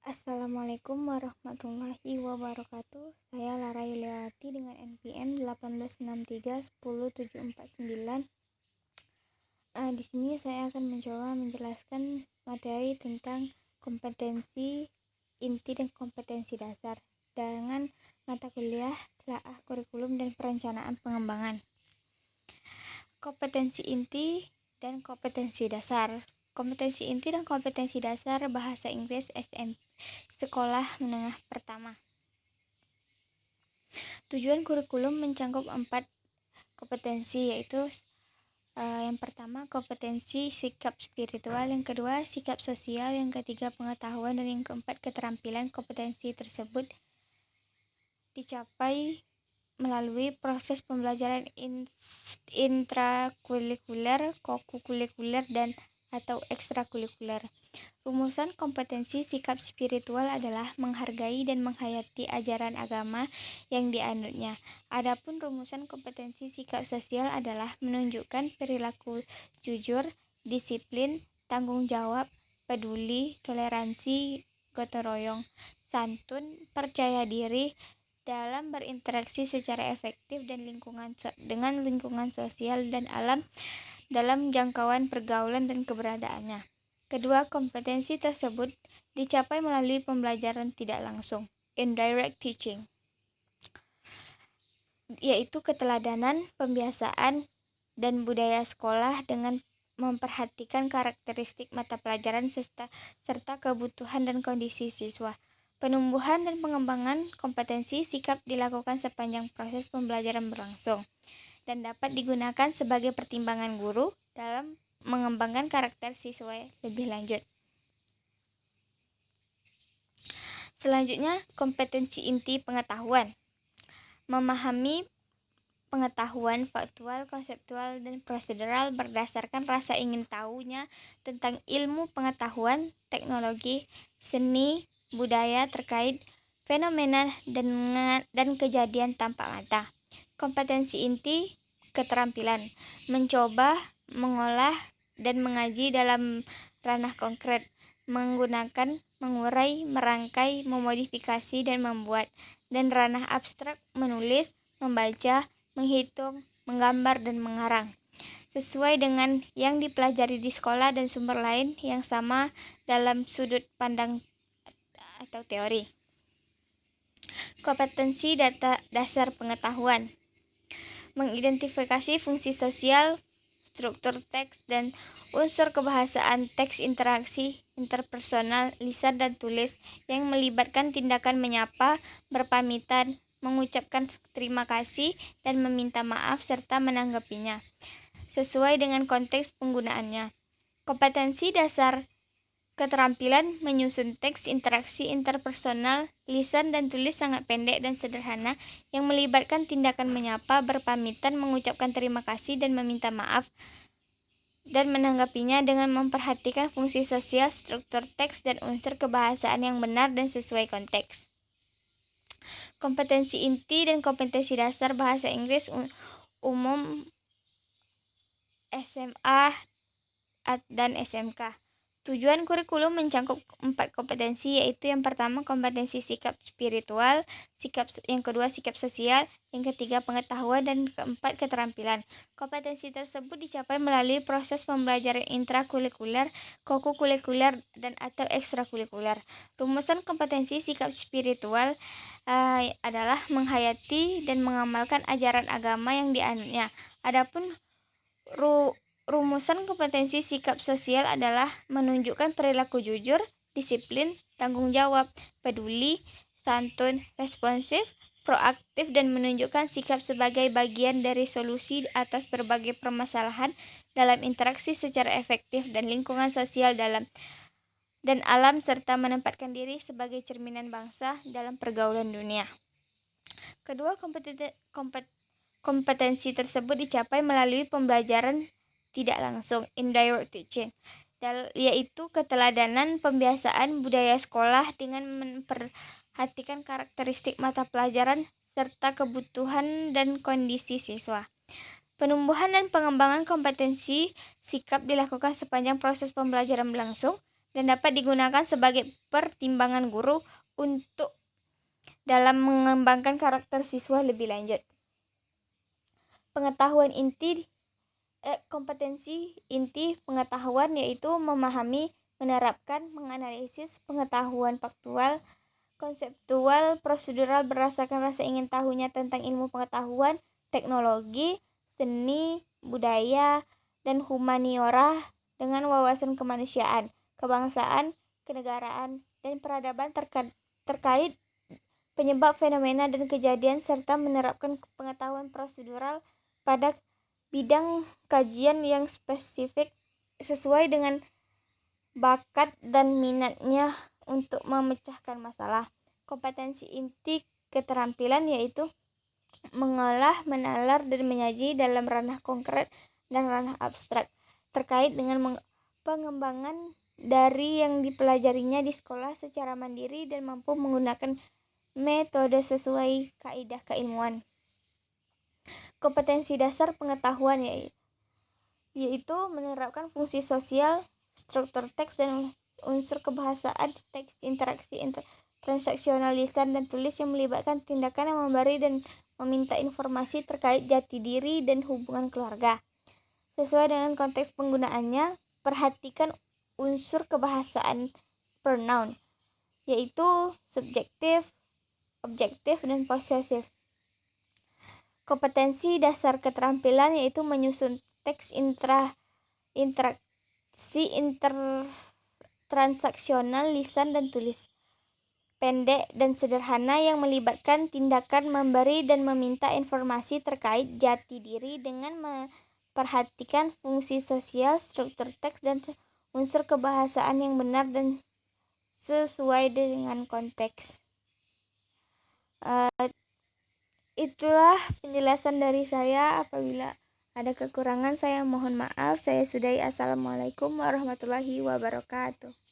Assalamualaikum warahmatullahi wabarakatuh. Saya Lara Yuliawati dengan NPM 1863107499. Di sini saya akan mencoba menjelaskan materi tentang kompetensi inti dan kompetensi dasar dengan mata kuliah telaah kurikulum dan perencanaan pengembangan. Kompetensi inti dan kompetensi dasar. Kompetensi inti dan kompetensi dasar bahasa Inggris SMP Sekolah Menengah Pertama. Tujuan kurikulum mencakup 4 kompetensi, yaitu yang pertama kompetensi sikap spiritual, yang kedua sikap sosial, yang ketiga pengetahuan, dan yang keempat keterampilan. Kompetensi tersebut dicapai melalui proses pembelajaran intrakurikuler, kokurikuler, dan atau ekstrakurikuler. Rumusan kompetensi sikap spiritual adalah menghargai dan menghayati ajaran agama yang dianutnya. Adapun rumusan kompetensi sikap sosial adalah menunjukkan perilaku jujur, disiplin, tanggung jawab, peduli, toleransi, gotong royong, santun, percaya diri dalam berinteraksi secara efektif dengan lingkungan sosial dan alam dalam jangkauan pergaulan dan keberadaannya. Kedua kompetensi tersebut dicapai melalui pembelajaran tidak langsung, indirect teaching, yaitu keteladanan, pembiasaan, dan budaya sekolah dengan memperhatikan karakteristik mata pelajaran serta kebutuhan dan kondisi siswa. Penumbuhan dan pengembangan kompetensi sikap dilakukan sepanjang proses pembelajaran berlangsung dan dapat digunakan sebagai pertimbangan guru dalam mengembangkan karakter siswa lebih lanjut. Selanjutnya, kompetensi inti pengetahuan. Memahami pengetahuan faktual, konseptual, dan prosedural berdasarkan rasa ingin tahunya tentang ilmu pengetahuan, teknologi, seni, budaya terkait fenomena dan kejadian tanpa mata. Kompetensi inti keterampilan. Mencoba, mengolah, dan mengaji dalam ranah konkret, menggunakan, mengurai, merangkai, memodifikasi, dan membuat, dan ranah abstrak, menulis, membaca, menghitung, menggambar, dan mengarang, sesuai dengan yang dipelajari di sekolah dan sumber lain yang sama dalam sudut pandang atau teori. Kompetensi dasar pengetahuan. Mengidentifikasi fungsi sosial, struktur teks, dan unsur kebahasaan teks, interaksi interpersonal, lisan dan tulis yang melibatkan tindakan menyapa, berpamitan, mengucapkan terima kasih, dan meminta maaf serta menanggapinya sesuai dengan konteks penggunaannya. Kompetensi dasar keterampilan menyusun teks, interaksi interpersonal, lisan dan tulis sangat pendek dan sederhana yang melibatkan tindakan menyapa, berpamitan, mengucapkan terima kasih, dan meminta maaf dan menanggapinya dengan memperhatikan fungsi sosial, struktur teks, dan unsur kebahasaan yang benar dan sesuai konteks. Kompetensi inti dan kompetensi dasar bahasa Inggris umum SMA dan SMK. Tujuan kurikulum mencakup 4 kompetensi, yaitu yang pertama kompetensi sikap spiritual, yang kedua sikap sosial, yang ketiga pengetahuan, dan keempat keterampilan. Kompetensi tersebut dicapai melalui proses pembelajaran intrakurikuler, kokurikuler, dan atau ekstrakurikuler. Rumusan kompetensi sikap spiritual adalah menghayati dan mengamalkan ajaran agama yang dianutnya. Adapun rumusan kompetensi sikap sosial adalah menunjukkan perilaku jujur, disiplin, tanggung jawab, peduli, santun, responsif, proaktif, dan menunjukkan sikap sebagai bagian dari solusi atas berbagai permasalahan dalam interaksi secara efektif dan lingkungan sosial dan alam, serta menempatkan diri sebagai cerminan bangsa dalam pergaulan dunia. Kedua kompetensi tersebut dicapai melalui pembelajaran tidak langsung, indirect teaching, yaitu keteladanan, pembiasaan, budaya sekolah dengan memperhatikan karakteristik mata pelajaran serta kebutuhan dan kondisi siswa. Penumbuhan dan pengembangan kompetensi sikap dilakukan sepanjang proses pembelajaran berlangsung dan dapat digunakan sebagai pertimbangan guru untuk dalam mengembangkan karakter siswa lebih lanjut. Pengetahuan inti kompetensi inti pengetahuan yaitu memahami, menerapkan, menganalisis pengetahuan faktual, konseptual, prosedural berdasarkan rasa ingin tahunya tentang ilmu pengetahuan, teknologi, seni, budaya, dan humaniora dengan wawasan kemanusiaan, kebangsaan, kenegaraan, dan peradaban terkait penyebab fenomena dan kejadian serta menerapkan pengetahuan prosedural pada bidang kajian yang spesifik sesuai dengan bakat dan minatnya untuk memecahkan masalah. Kompetensi inti keterampilan yaitu mengolah, menalar, dan menyaji dalam ranah konkret dan ranah abstrak terkait dengan pengembangan dari yang dipelajarinya di sekolah secara mandiri dan mampu menggunakan metode sesuai kaidah keilmuan. Kompetensi dasar pengetahuan yaitu menerapkan fungsi sosial, struktur teks dan unsur kebahasaan teks, interaksi transaksional lisan dan tulis yang melibatkan tindakan yang memberi dan meminta informasi terkait jati diri dan hubungan keluarga. Sesuai dengan konteks penggunaannya, perhatikan unsur kebahasaan pronoun, yaitu subjektif, objektif, dan posesif. Kompetensi dasar keterampilan yaitu menyusun teks interaksi transaksional lisan dan tulis, pendek dan sederhana yang melibatkan tindakan memberi dan meminta informasi terkait jati diri dengan memperhatikan fungsi sosial, struktur teks, dan unsur kebahasaan yang benar dan sesuai dengan konteks. Itulah penjelasan dari saya. Apabila ada kekurangan saya mohon maaf. Saya sudahi. Assalamualaikum warahmatullahi wabarakatuh.